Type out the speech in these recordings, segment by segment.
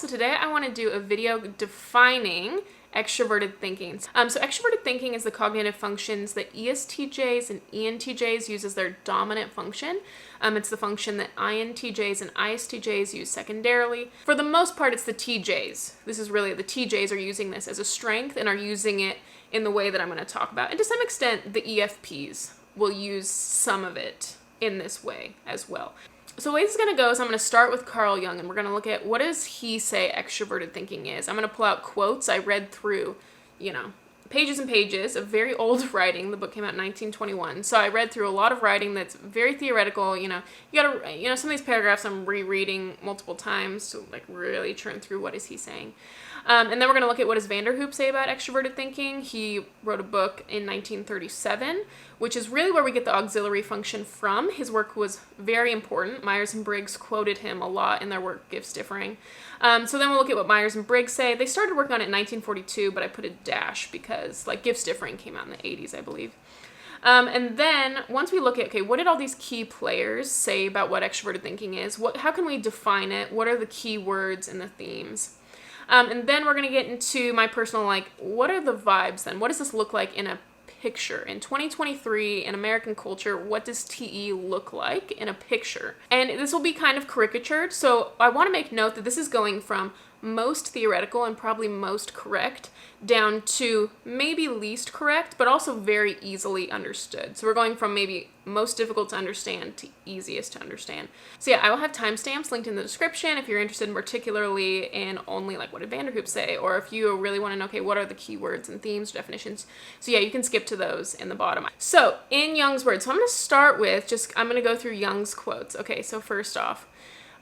So today I want to do a video defining extroverted thinking. So extroverted thinking is the cognitive functions that ESTJs and ENTJs use as their dominant function. It's the function that INTJs and ISTJs use secondarily. For the most part, it's the TJs. This is really, the TJs are using this as a strength and are using it in the way that I'm going to talk about. And to some extent, the EFPs will use some of it in this way as well. So the way this is going to go is I'm going to start with Carl Jung, and we're going to look at what does he say extroverted thinking is. I'm going to pull out quotes. I read through, pages and pages of very old writing. The book came out in 1921. So I read through a lot of writing that's very theoretical. You gotta, some of these paragraphs I'm rereading multiple times to really churn through what is he saying. And then we're going to look at what does Vanderhoop say about extroverted thinking. He wrote a book in 1937, which is really where we get the auxiliary function from. His work was very important. Myers and Briggs quoted him a lot in their work, Gifts Differing. So then we'll look at what Myers and Briggs say. They started working on it in 1942, but I put a dash because Gifts Differing came out in the 80s, I believe. And then once we look at, what did all these key players say about what extroverted thinking is? How can we define it? What are the key words and the themes? And then we're going to get into my personal, what are the vibes then? What does this look like in a picture? In 2023, in American culture, what does TE look like in a picture? And this will be kind of caricatured, so I want to make note that this is going from most theoretical and probably most correct down to maybe least correct, but also very easily understood. So we're going from maybe most difficult to understand to easiest to understand. So yeah, I will have timestamps linked in the description if you're interested in particularly in only what did Vanderhoop say, or if you really want to know, what are the keywords and themes, definitions. So yeah, you can skip to those in the bottom. So in Jung's words, so I'm going to start with I'm going to go through Jung's quotes. Okay, so first off,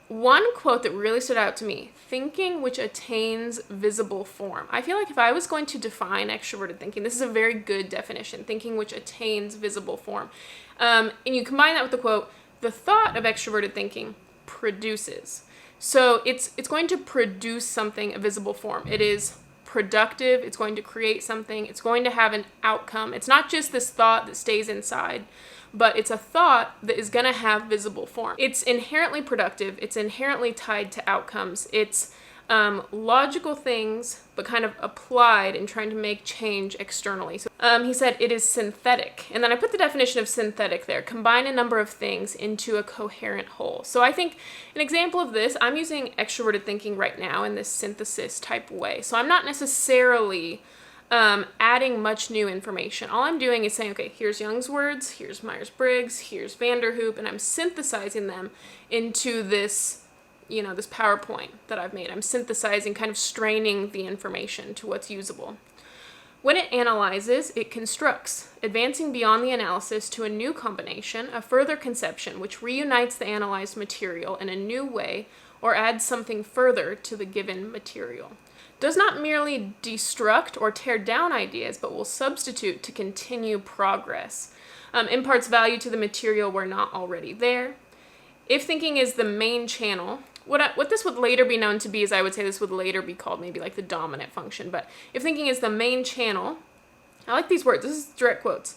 one quote that really stood out to me, thinking which attains visible form. I feel like if I was going to define extroverted thinking, this is a very good definition, thinking which attains visible form. And you combine that with the quote, the thought of extroverted thinking produces. So it's going to produce something, a visible form. It is productive, it's going to create something, it's going to have an outcome. It's not just this thought that stays inside, but it's a thought that is going to have visible form. It's inherently productive. It's inherently tied to outcomes. It's logical things, but kind of applied and trying to make change externally. So he said it is synthetic. And then I put the definition of synthetic there. Combine a number of things into a coherent whole. So I think an example of this, I'm using extroverted thinking right now in this synthesis type way. So I'm not necessarily adding much new information. All I'm doing is saying, here's Jung's words, here's Myers Briggs, here's Vanderhoop, and I'm synthesizing them into this, this PowerPoint that I've made. I'm synthesizing, kind of straining the information to what's usable. When it analyzes, it constructs, advancing beyond the analysis to a new combination, a further conception, which reunites the analyzed material in a new way or adds something further to the given material. Does not merely destruct or tear down ideas, but will substitute to continue progress. Imparts value to the material where not already there. If thinking is the main channel, what this would later be known to be is I would say this would later be called maybe the dominant function. But if thinking is the main channel, I like these words, this is direct quotes,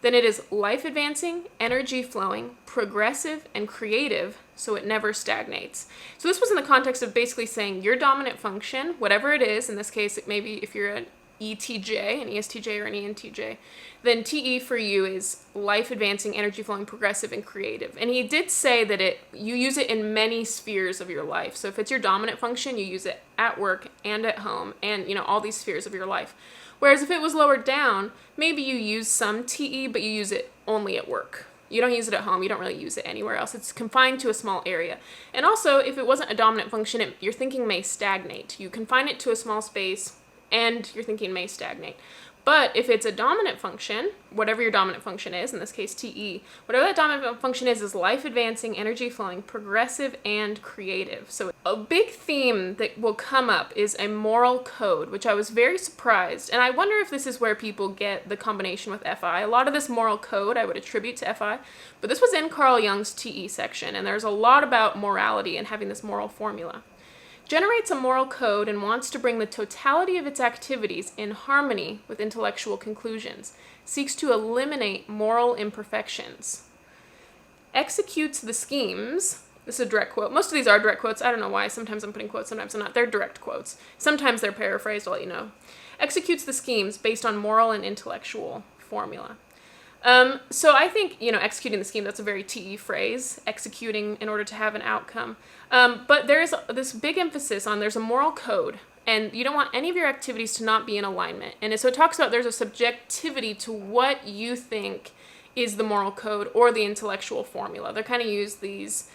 then it is life-advancing, energy-flowing, progressive, and creative, so it never stagnates. So this was in the context of basically saying your dominant function, whatever it is, in this case, maybe if you're an ETJ, an ESTJ, or an ENTJ, then TE for you is life-advancing, energy-flowing, progressive, and creative. And he did say that you use it in many spheres of your life. So if it's your dominant function, you use it at work and at home and, all these spheres of your life. Whereas if it was lowered down, maybe you use some TE, but you use it only at work. You don't use it at home. You don't really use it anywhere else. It's confined to a small area. And also, if it wasn't a dominant function, your thinking may stagnate. You confine it to a small space, and your thinking may stagnate. But if it's a dominant function, whatever your dominant function is, in this case TE, whatever that dominant function is life-advancing, energy-flowing, progressive, and creative. So a big theme that will come up is a moral code, which I was very surprised. And I wonder if this is where people get the combination with FI. A lot of this moral code I would attribute to FI, but this was in Carl Jung's TE section, and there's a lot about morality and having this moral formula. Generates a moral code and wants to bring the totality of its activities in harmony with intellectual conclusions, seeks to eliminate moral imperfections, executes the schemes This is a direct quote. Most of these are direct quotes. I don't know why. Sometimes I'm putting quotes, sometimes I'm not. They're direct quotes. Sometimes they're paraphrased, I'll let you know. Executes the schemes based on moral and intellectual formula. So I think, executing the scheme, that's a very TE phrase, executing in order to have an outcome. But there's this big emphasis on there's a moral code, and you don't want any of your activities to not be in alignment. And so it talks about there's a subjectivity to what you think is the moral code or the intellectual formula. They kind of use these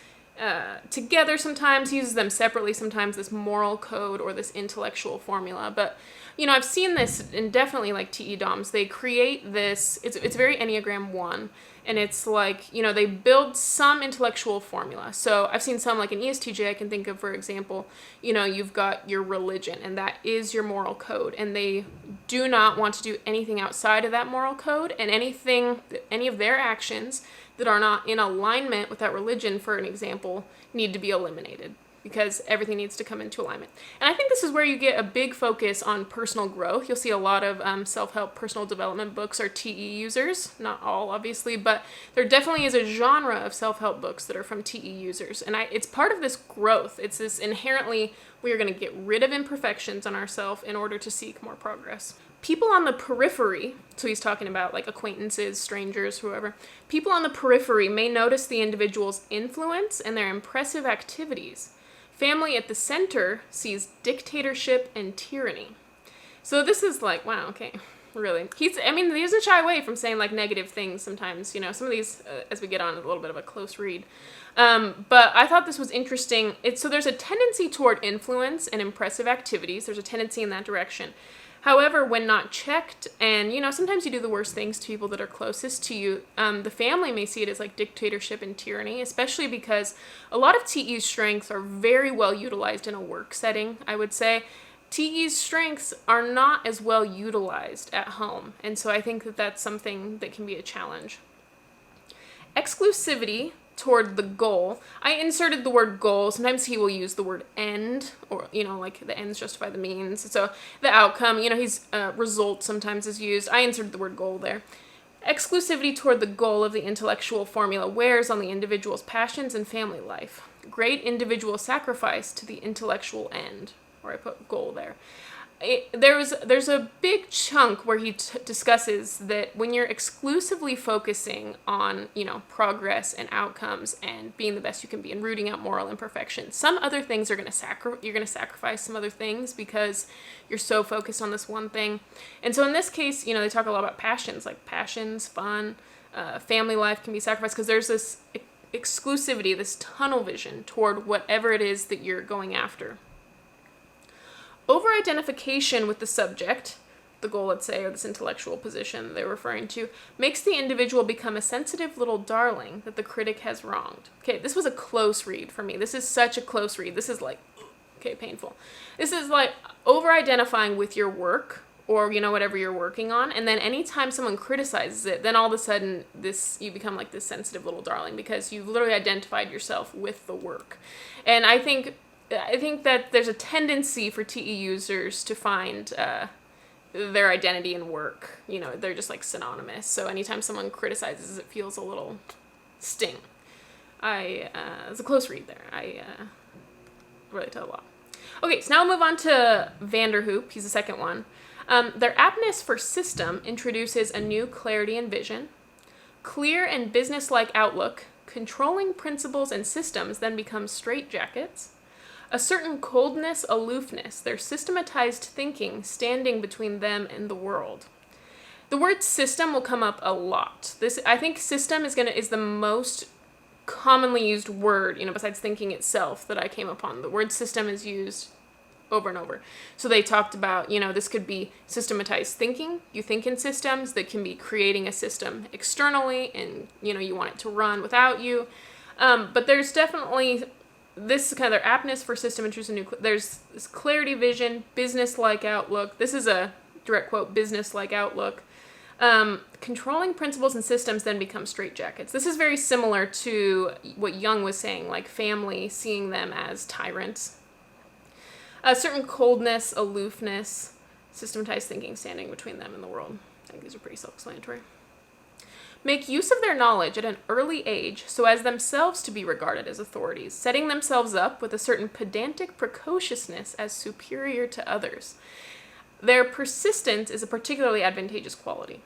together sometimes, uses them separately sometimes, this moral code or this intellectual formula. But I've seen this in definitely like TE DOMs. They create this, it's very Enneagram 1, and it's like, they build some intellectual formula. So I've seen some like an ESTJ I can think of, for example, you've got your religion, and that is your moral code, and they do not want to do anything outside of that moral code, and any of their actions that are not in alignment with that religion, for an example, need to be eliminated, because everything needs to come into alignment. And I think this is where you get a big focus on personal growth. You'll see a lot of self-help personal development books are TE users. Not all, obviously, but there definitely is a genre of self-help books that are from TE users. And it's part of this growth. It's this inherently, we are going to get rid of imperfections on ourselves in order to seek more progress. People on the periphery, so he's talking about like acquaintances, strangers, whoever, people on the periphery may notice the individual's influence and their impressive activities. Family at the center sees dictatorship and tyranny. So this is like, wow, okay, really. He doesn't shy away from saying like negative things sometimes, some of these, as we get on, a little bit of a close read. But I thought this was interesting. So there's a tendency toward influence and impressive activities. There's a tendency in that direction. However, when not checked, and, sometimes you do the worst things to people that are closest to you, the family may see it as like dictatorship and tyranny, especially because a lot of TE's strengths are very well utilized in a work setting, I would say. TE's strengths are not as well utilized at home, and so I think that that's something that can be a challenge. Exclusivity toward the goal. I inserted the word goal. Sometimes he will use the word end, or, like the ends justify the means. So the outcome, he's result sometimes is used. I inserted the word goal there. Exclusivity toward the goal of the intellectual formula wears on the individual's passions and family life. Great individual sacrifice to the intellectual end, or I put goal there. There's a big chunk where he discusses that when you're exclusively focusing on, progress and outcomes and being the best you can be and rooting out moral imperfection, some other things are you're going to sacrifice some other things because you're so focused on this one thing. And so in this case, they talk a lot about passions, like passions, fun, family life can be sacrificed because there's this exclusivity, this tunnel vision toward whatever it is that you're going after. Over-identification with the subject, the goal, let's say, or this intellectual position they're referring to, makes the individual become a sensitive little darling that the critic has wronged. Okay, this was a close read for me. This is such a close read. This is like, painful. This is like over-identifying with your work or, whatever you're working on, and then anytime someone criticizes it, then all of a sudden you become like this sensitive little darling because you've literally identified yourself with the work. And I think that there's a tendency for TE users to find their identity in work. They're just like synonymous. So anytime someone criticizes, it feels a little sting. It's a close read there. I really tell a lot. Okay, so now we'll move on to Vanderhoop. He's the second one. Their aptness for system introduces a new clarity and vision. Clear and business-like outlook, controlling principles and systems then become straitjackets. A certain coldness, aloofness, their systematized thinking standing between them and the world. The word system will come up a lot. I think system is the most commonly used word, besides thinking itself, that I came upon. The word system is used over and over. So they talked about, this could be systematized thinking. You think in systems. That can be creating a system externally and, you want it to run without you. But there's definitely this is kind of their aptness for system intrusive new. There's this clarity vision, business-like outlook. This is a direct quote, business-like outlook. Controlling principles and systems then become straitjackets. This is very similar to what Jung was saying, like family, seeing them as tyrants. A certain coldness, aloofness, systematized thinking standing between them and the world. I think these are pretty self-explanatory. make use of their knowledge at an early age so as themselves to be regarded as authorities, setting themselves up with a certain pedantic precociousness as superior to others. Their persistence is a particularly advantageous quality.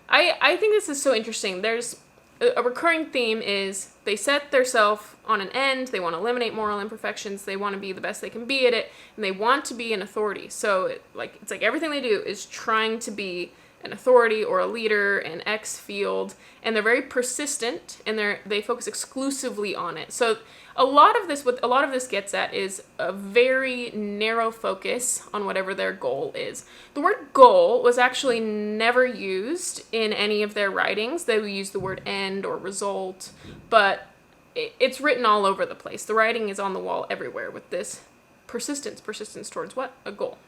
I think this is so interesting. There's a recurring theme is they set themselves on an end, they want to eliminate moral imperfections, they want to be the best they can be at it, and they want to be an authority. So it's like everything they do is trying to be an authority or a leader in X field, and they're very persistent, and they focus exclusively on it. So what a lot of this gets at is a very narrow focus on whatever their goal is. The word goal was actually never used in any of their writings. They would use the word end or result, but it's written all over the place. The writing is on the wall everywhere with this persistence towards what? A goal.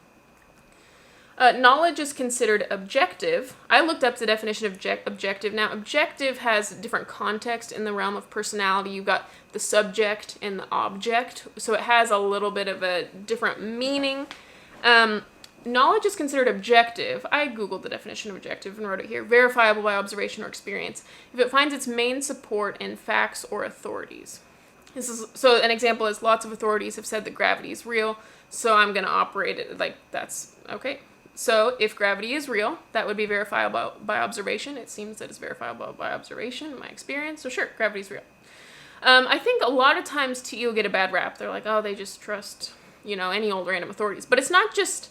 Knowledge is considered objective. I looked up the definition of objective. Now, objective has different context in the realm of personality. You've got the subject and the object, so it has a little bit of a different meaning. Knowledge is considered objective. I googled the definition of objective and wrote it here. Verifiable by observation or experience if it finds its main support in facts or authorities. So an example is lots of authorities have said that gravity is real, so I'm going to operate it like that's okay. So if gravity is real, that would be verifiable by observation. It seems that it's verifiable by observation in my experience. So sure, gravity's real. I think a lot of times TE will get a bad rap. They're like, oh, they just trust, any old random authorities. But it's not just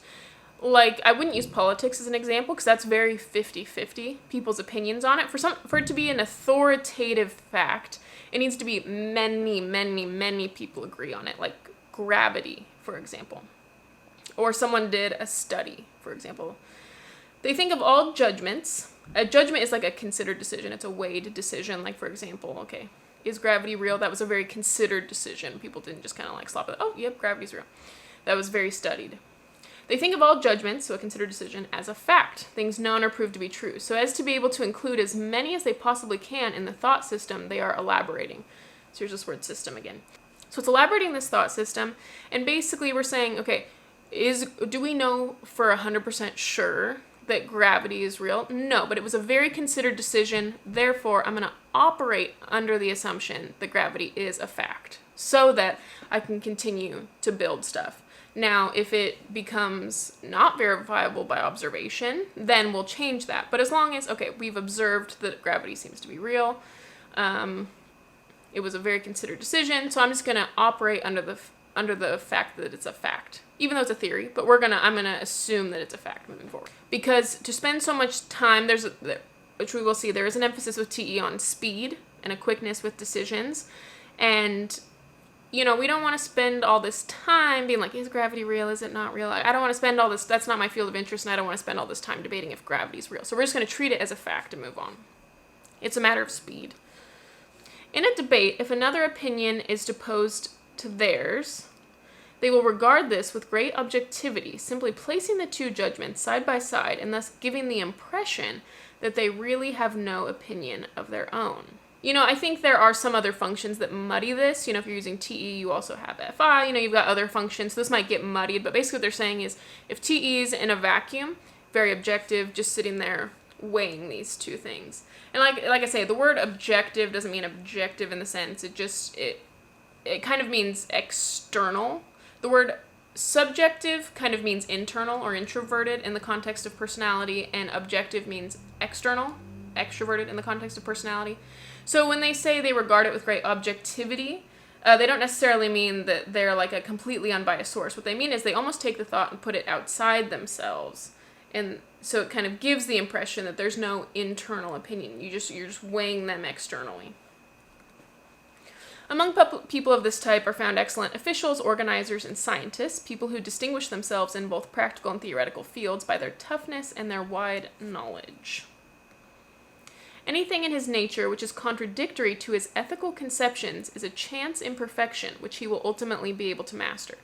like, I wouldn't use politics as an example because that's very 50-50, people's opinions on it. For it to be an authoritative fact, it needs to be many people agree on it, like gravity, for example. Or someone did a study, for example. They think of all judgments. A judgment is like a considered decision. It's a weighed decision. Like, for example, okay, is gravity real? That was a very considered decision. People didn't just kind of like slop it. Oh, yep, gravity's real. That was very studied. They think of all judgments, so a considered decision, as a fact, things known or proved to be true, so as to be able to include as many as they possibly can in the thought system they are elaborating. So here's this word system again. So it's elaborating this thought system, and basically we're saying, okay, do we know for 100% sure that gravity is real? No, but it was a very considered decision. Therefore, I'm going to operate under the assumption that gravity is a fact so that I can continue to build stuff. Now, if it becomes not verifiable by observation, then we'll change that. But as long as, okay, we've observed that gravity seems to be real, it was a very considered decision, so I'm just going to operate under the fact that it's a fact. Even though it's a theory, but I'm gonna assume that it's a fact moving forward. Because to spend so much time, which we will see, there is an emphasis with TE on speed and a quickness with decisions. And, we don't want to spend all this time being like, is gravity real? Is it not real? I don't want to spend all this, that's not my field of interest, and I don't want to spend all this time debating if gravity's real. So we're just going to treat it as a fact and move on. It's a matter of speed. In a debate, if another opinion is opposed to theirs, they will regard this with great objectivity, simply placing the two judgments side by side and thus giving the impression that they really have no opinion of their own. I think there are some other functions that muddy this. If you're using TE, you also have FI. You've got other functions. So this might get muddied, but basically what they're saying is if TE is in a vacuum, very objective, just sitting there weighing these two things. And like I say, the word objective doesn't mean objective in the sense. It kind of means external. The word subjective kind of means internal or introverted in the context of personality, and objective means external, extroverted in the context of personality. So when they say they regard it with great objectivity, they don't necessarily mean that they're like a completely unbiased source. What they mean is they almost take the thought and put it outside themselves. And so it kind of gives the impression that there's no internal opinion. You're just weighing them externally. Among people of this type are found excellent officials, organizers, and scientists, people who distinguish themselves in both practical and theoretical fields by their toughness and their wide knowledge. Anything in his nature which is contradictory to his ethical conceptions is a chance imperfection which he will ultimately be able to master.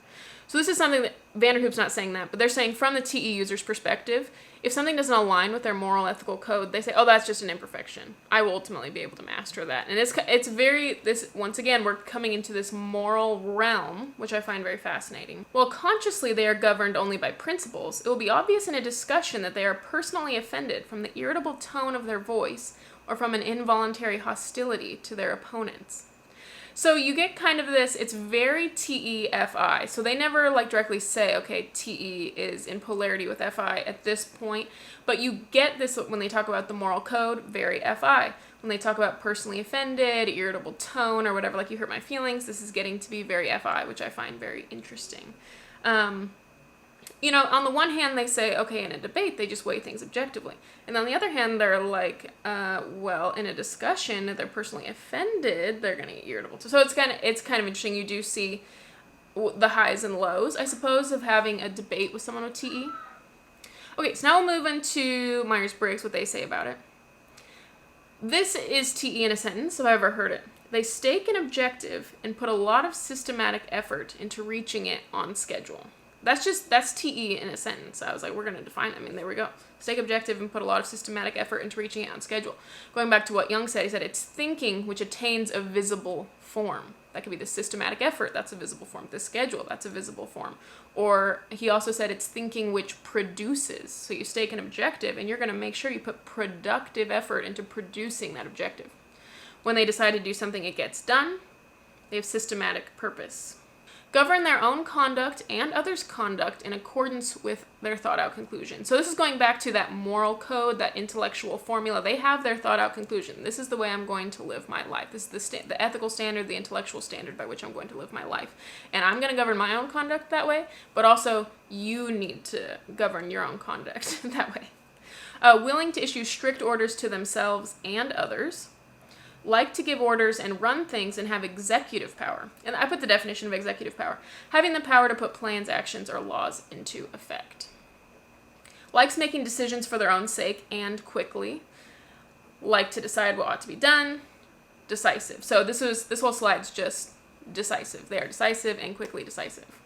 So this is something that Vanderhoop's not saying that, but they're saying from the TE user's perspective, if something doesn't align with their moral ethical code, they say, oh, that's just an imperfection. I will ultimately be able to master that. And once again, we're coming into this moral realm, which I find very fascinating. While consciously they are governed only by principles, it will be obvious in a discussion that they are personally offended from the irritable tone of their voice or from an involuntary hostility to their opponents. So you get kind of this, it's very TE-FI. So they never like directly say, okay, TE is in polarity with FI at this point, but you get this when they talk about the moral code, very FI. When they talk about personally offended, irritable tone, or whatever, like you hurt my feelings, this is getting to be very FI, which I find very interesting. You know, on the one hand, they say, okay, in a debate, they just weigh things objectively. And on the other hand, they're like, well, in a discussion, if they're personally offended, they're going to get irritable. So it's kind of interesting. You do see the highs and lows, I suppose, of having a debate with someone with TE. Okay, so now we'll move into Myers Briggs, what they say about it. This is TE in a sentence, if I've ever heard it. They stake an objective and put a lot of systematic effort into reaching it on schedule. That's TE in a sentence. I was like, we're going to define it. I mean, there we go. Stake objective and put a lot of systematic effort into reaching it on schedule. Going back to what Jung said, he said it's thinking which attains a visible form. That could be the systematic effort, that's a visible form. The schedule, that's a visible form. Or he also said it's thinking which produces. So you stake an objective and you're going to make sure you put productive effort into producing that objective. When they decide to do something, it gets done. They have systematic purpose. Govern their own conduct and others' conduct in accordance with their thought-out conclusion. So this is going back to that moral code, that intellectual formula. They have their thought-out conclusion. This is the way I'm going to live my life. This is the ethical standard, the intellectual standard by which I'm going to live my life. And I'm going to govern my own conduct that way, but also you need to govern your own conduct that way. Willing to issue strict orders to themselves and others. Like to give orders and run things and have executive power. And I put the definition of executive power. Having the power to put plans, actions, or laws into effect. Likes making decisions for their own sake and quickly. Like to decide what ought to be done. Decisive. So this whole slide's just decisive. They are decisive and quickly decisive.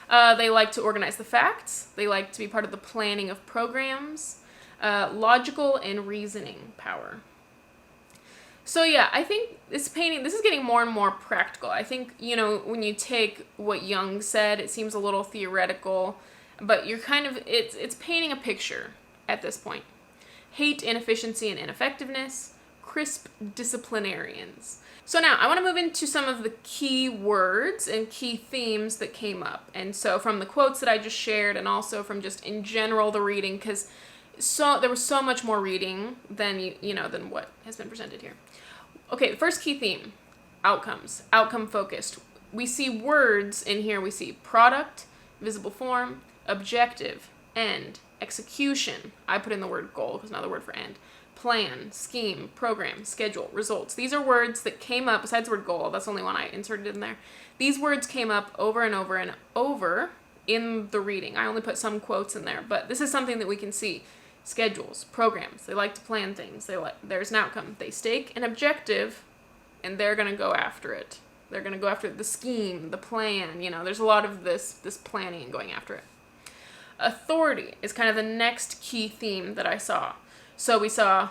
They like to organize the facts. They like to be part of the planning of programs. Logical and reasoning power. So yeah, I think this is getting more and more practical. I think, you know, when you take what Jung said, it seems a little theoretical, but you're kind of, it's painting a picture at this point. Hate inefficiency and ineffectiveness, crisp disciplinarians. So now I want to move into some of the key words and key themes that came up. And so from the quotes that I just shared and also from just in general the reading, because there was so much more reading than than what has been presented here. Okay, the first key theme, outcomes, outcome focused. We see words in here. We see product, visible form, objective, end, execution. I put in the word goal because it's another word for end. Plan, scheme, program, schedule, results. These are words that came up, besides the word goal, that's the only one I inserted in there. These words came up over and over and over in the reading. I only put some quotes in there, but this is something that we can see. Schedules, programs, they like to plan things. There's an outcome. They stake an objective, and they're going to go after it. They're going to go after the scheme, the plan. You know, there's a lot of this planning and going after it. Authority is kind of the next key theme that I saw. So we saw,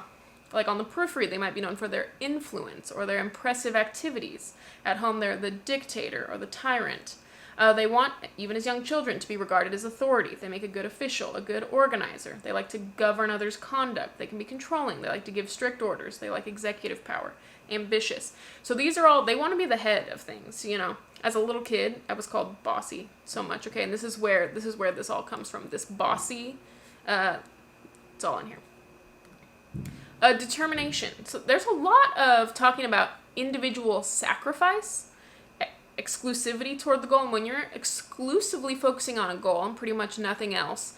like on the periphery, they might be known for their influence or their impressive activities. At home, they're the dictator or the tyrant. They want, even as young children, to be regarded as authority. They make a good official, a good organizer. They like to govern others' conduct. They can be controlling. They like to give strict orders. They like executive power. Ambitious. So these are all, they want to be the head of things, you know. As a little kid, I was called bossy so much, okay? And this is where this all comes from. This bossy, it's all in here. Determination. So there's a lot of talking about individual sacrifice, exclusivity toward the goal, and when you're exclusively focusing on a goal and pretty much nothing else,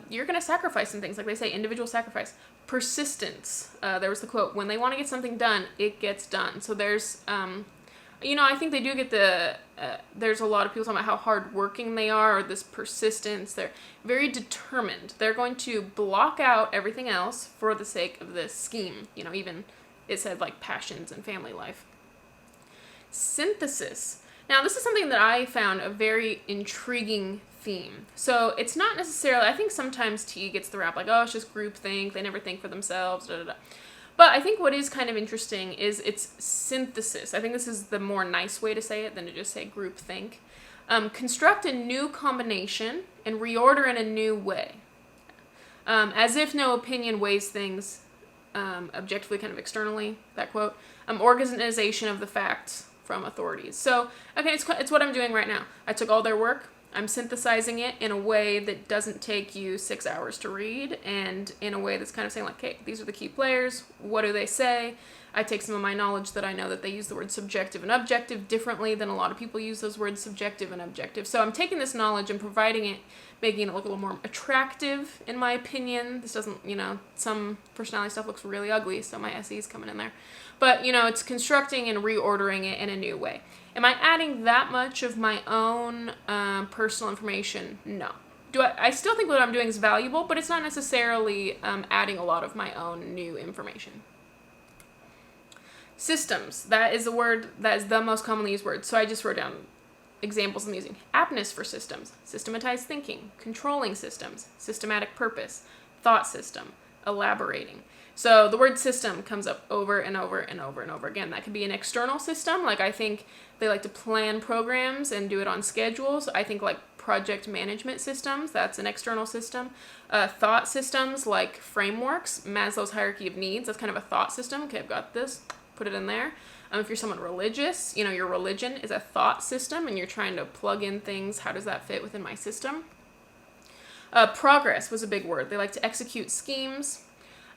you're going to sacrifice some things. Like they say, individual sacrifice. Persistence. There was the quote, when they want to get something done, it gets done. So there's, I think they do get there's a lot of people talking about how hardworking they are, or this persistence. They're very determined. They're going to block out everything else for the sake of this scheme. You know, even it said like passions and family life. Synthesis. Now, this is something that I found a very intriguing theme. So it's not necessarily, I think sometimes T gets the rap like, oh, it's just groupthink, they never think for themselves, da da da. But I think what is kind of interesting is its synthesis. I think this is the more nice way to say it than to just say groupthink. Construct a new combination and reorder in a new way. As if no opinion weighs things objectively, kind of externally, that quote. Organization of the facts from authorities. So, okay, it's what I'm doing right now. I took all their work, I'm synthesizing it in a way that doesn't take you 6 hours to read, and in a way that's kind of saying like, okay, these are the key players, what do they say? I take some of my knowledge that I know that they use the word subjective and objective differently than a lot of people use those words subjective and objective. So I'm taking this knowledge and providing it, making it look a little more attractive, in my opinion. This doesn't, some personality stuff looks really ugly, so my SE's coming in there. But, it's constructing and reordering it in a new way. Am I adding that much of my own personal information? No. I still think what I'm doing is valuable, but it's not necessarily adding a lot of my own new information. Systems. That is a word that is the most commonly used word. So I just wrote down examples I'm using. Aptness for systems. Systematized thinking. Controlling systems. Systematic purpose. Thought system. Elaborating. So the word system comes up over and over and over and over again. That could be an external system. Like I think they like to plan programs and do it on schedules. I think like project management systems, that's an external system. Thought systems like frameworks, Maslow's hierarchy of needs, that's kind of a thought system. Okay, I've got this. Put it in there. If you're someone religious, your religion is a thought system and you're trying to plug in things. How does that fit within my system? Progress was a big word. They like to execute schemes.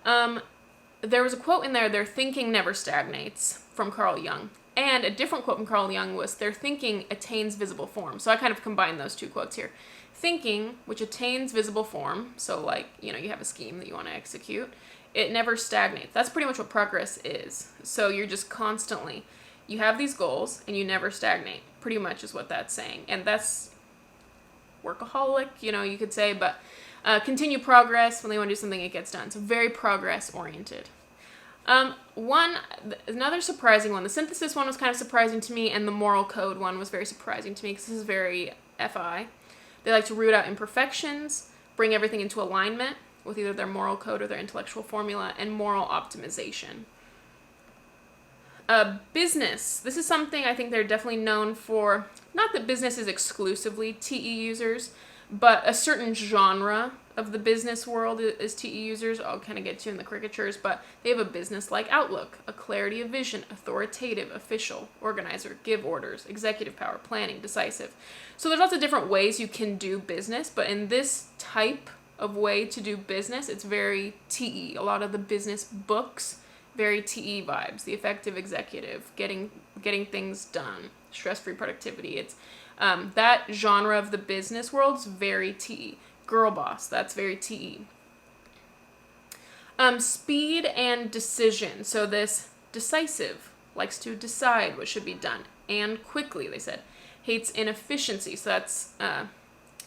There was a quote in there, their thinking never stagnates, from Carl Jung. And a different quote from Carl Jung was, their thinking attains visible form. So I kind of combined those two quotes here. Thinking, which attains visible form, so like, you have a scheme that you want to execute, it never stagnates. That's pretty much what progress is. So you're just constantly, you have these goals and you never stagnate, pretty much is what that's saying. And that's workaholic, you could say, but continue progress. When they want to do something, it gets done. So very progress oriented. Another surprising one, the synthesis one was kind of surprising to me, and the moral code one was very surprising to me because this is very FI. They like to root out imperfections, bring everything into alignment with either their moral code or their intellectual formula, and moral optimization. Business. This is something I think they're definitely known for. Not that business is exclusively TE users, but a certain genre of the business world is TE users. I'll kind of get to in the caricatures, but they have a business-like outlook, a clarity of vision, authoritative, official, organizer, give orders, executive power, planning, decisive. So there's lots of different ways you can do business, but in this type of way to do business, it's very TE. A lot of the business books, very TE vibes. The effective executive, getting things done, stress-free productivity. It's that genre of the business world's very TE. Girl boss, that's very TE. Speed and decision. So this decisive likes to decide what should be done, and quickly, they said. Hates inefficiency. So that's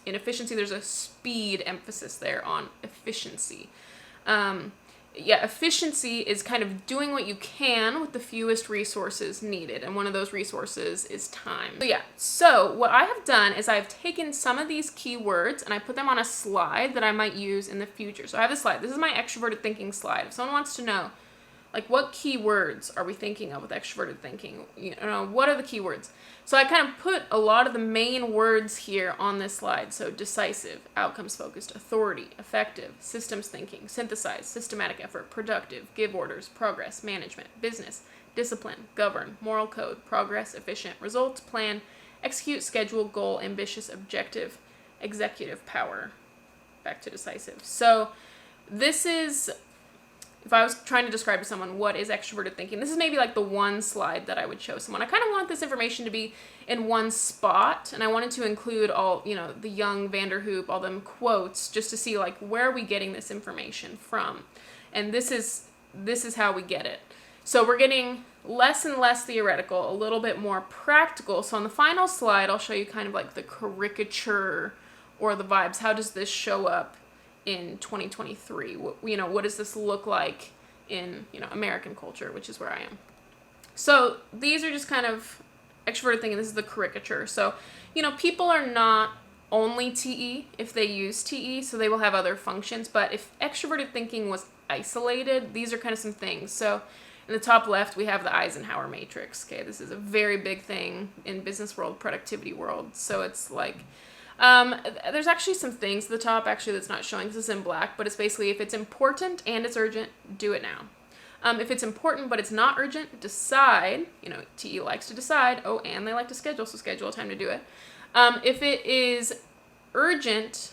inefficiency. There's a speed emphasis there on efficiency. Efficiency is kind of doing what you can with the fewest resources needed, and one of those resources is time. So what I have done is I've taken some of these keywords and I put them on a slide that I might use in the future. So I have this slide. This is my extroverted thinking slide. If someone wants to know, like, what keywords are we thinking of with extroverted thinking? What are the keywords? So I kind of put a lot of the main words here on this slide. So decisive, outcomes focused, authority, effective, systems thinking, synthesize, systematic effort, productive, give orders, progress, management, business, discipline, govern, moral code, progress, efficient, results, plan, execute, schedule, goal, ambitious, objective, executive power. Back to decisive. So this is, if I was trying to describe to someone what is extroverted thinking, this is maybe like the one slide that I would show someone. I kind of want this information to be in one spot, and I wanted to include all, the Jung, Vanderhoop, all them quotes, just to see like, where are we getting this information from? And this is how we get it. So we're getting less and less theoretical, a little bit more practical. So on the final slide, I'll show you kind of like the caricature or the vibes. How does this show up in 2023? What does this look like in, American culture, which is where I am. So these are just kind of extroverted thinking. This is the caricature. So, people are not only TE if they use TE, so they will have other functions. But if extroverted thinking was isolated, these are kind of some things. So in the top left, we have the Eisenhower matrix. Okay, this is a very big thing in business world, productivity world. So it's like, there's actually some things at the top actually that's not showing because it's in black, but it's basically, if it's important and it's urgent, do it now. If it's important but it's not urgent, decide. TE likes to decide. Oh, and they like to schedule, so schedule a time to do it. If it is urgent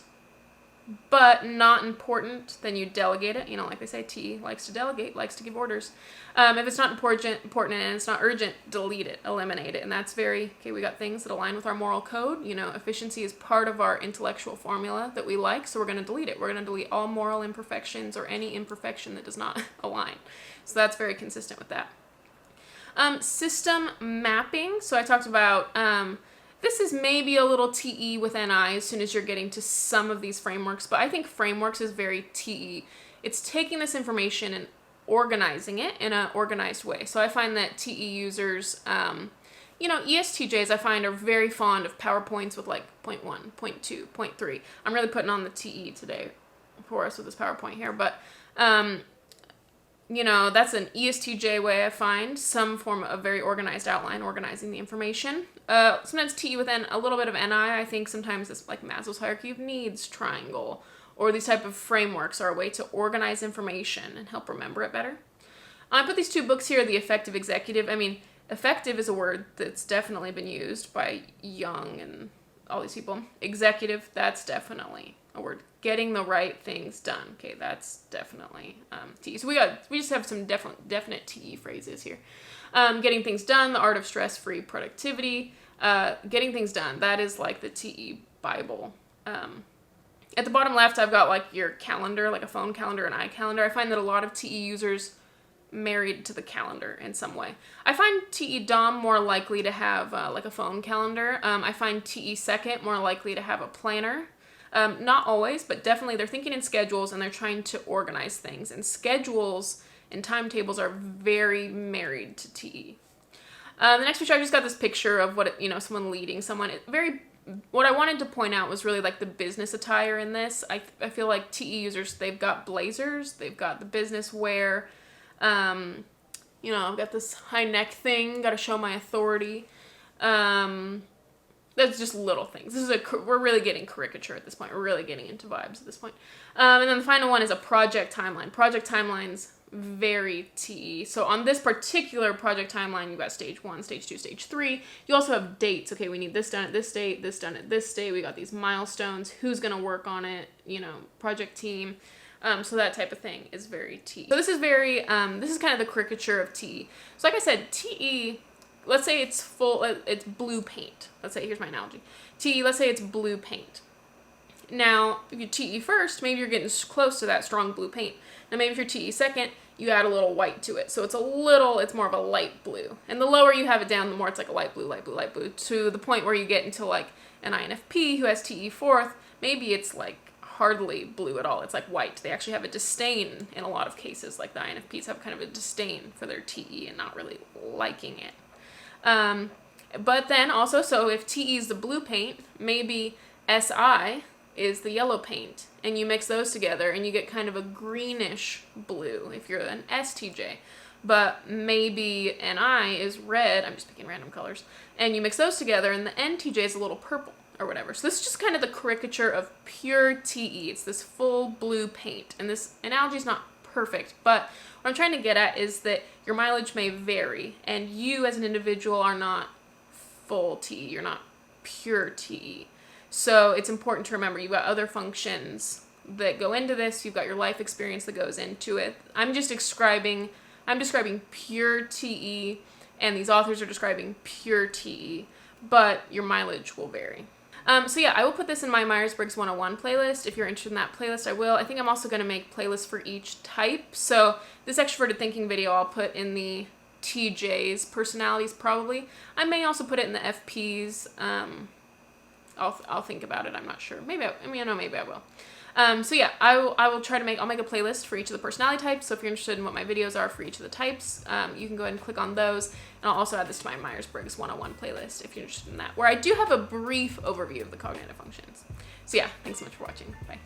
but not important, then you delegate it. Like they say, TE likes to delegate, likes to give orders. If it's not important and it's not urgent, delete it, eliminate it. And that's we got things that align with our moral code. Efficiency is part of our intellectual formula that we like, so we're going to delete it. We're going to delete all moral imperfections or any imperfection that does not align. So that's very consistent with that. System mapping. So I talked about... this is maybe a little TE with NI as soon as you're getting to some of these frameworks, but I think frameworks is very TE. It's taking this information and organizing it in an organized way. So I find that TE users, ESTJs I find are very fond of PowerPoints with like point 1, point 2, point 3. I'm really putting on the TE today for us with this PowerPoint here, but that's an ESTJ way, I find. Some form of very organized outline, organizing the information. Sometimes TE within a little bit of NI. I think sometimes it's like Maslow's hierarchy of needs triangle, or these type of frameworks are a way to organize information and help remember it better. I put these 2 books here, The Effective Executive. Effective is a word that's definitely been used by Jung and all these people. Executive, that's definitely a word. Getting the right things done. Okay, that's definitely TE. So we just have some definite TE phrases here. Getting things done, the art of stress-free productivity. Getting things done, that is like the TE Bible. At the bottom left, I've got like your calendar, like a phone calendar, an iCalendar. I find that a lot of TE users married to the calendar in some way. I find TE Dom more likely to have like a phone calendar. I find TE Second more likely to have a planner. Not always, but definitely they're thinking in schedules and they're trying to organize things. And schedules and timetables are very married to TE. The next picture, I just got this picture of someone leading someone. What I wanted to point out was really like the business attire in this. I feel like TE users, they've got blazers, they've got the business wear. I've got this high neck thing, got to show my authority. That's just little things. We're really getting caricature at this point. We're really getting into vibes at this point. And then the final one is a project timeline. Project timeline's very TE. So on this particular project timeline, you've got stage 1, stage 2, stage 3. You also have dates. Okay, we need this done at this date, this done at this date. We got these milestones. Who's going to work on it? Project team. So that type of thing is very TE. So this is this is kind of the caricature of TE. So like I said, TE, let's say it's blue paint. Let's say, here's my analogy. TE, let's say it's blue paint. Now, if you TE first, maybe you're getting close to that strong blue paint. Now maybe if you're TE second, you add a little white to it. So it's more of a light blue. And the lower you have it down, the more it's like a light blue, to the point where you get into like an INFP who has TE fourth. Maybe it's like hardly blue at all. It's like white. They actually have a disdain in a lot of cases. Like the INFPs have kind of a disdain for their TE and not really liking it. But then also, so if TE is the blue paint, maybe SI is the yellow paint, and you mix those together and you get kind of a greenish blue if you're an STJ. But maybe NI is red, I'm just picking random colors, and you mix those together and the NTJ is a little purple or whatever. So this is just kind of the caricature of pure TE. It's this full blue paint, and this analogy is not perfect, but what I'm trying to get at is that your mileage may vary, and you as an individual are not full TE, you're not pure TE. So it's important to remember you've got other functions that go into this, you've got your life experience that goes into it. I'm describing pure TE, and these authors are describing pure TE, but your mileage will vary. So yeah, I will put this in my Myers Briggs 101 playlist. If you're interested in that playlist, I will. I think I'm also going to make playlists for each type. So this extroverted thinking video I'll put in the TJs, personalities probably. I may also put it in the FPs. I'll think about it. I'm not sure. Maybe I will. So yeah, I'll make a playlist for each of the personality types. So if you're interested in what my videos are for each of the types, you can go ahead and click on those. And I'll also add this to my Myers Briggs 101 playlist if you're interested in that, where I do have a brief overview of the cognitive functions. So yeah, thanks so much for watching. Bye.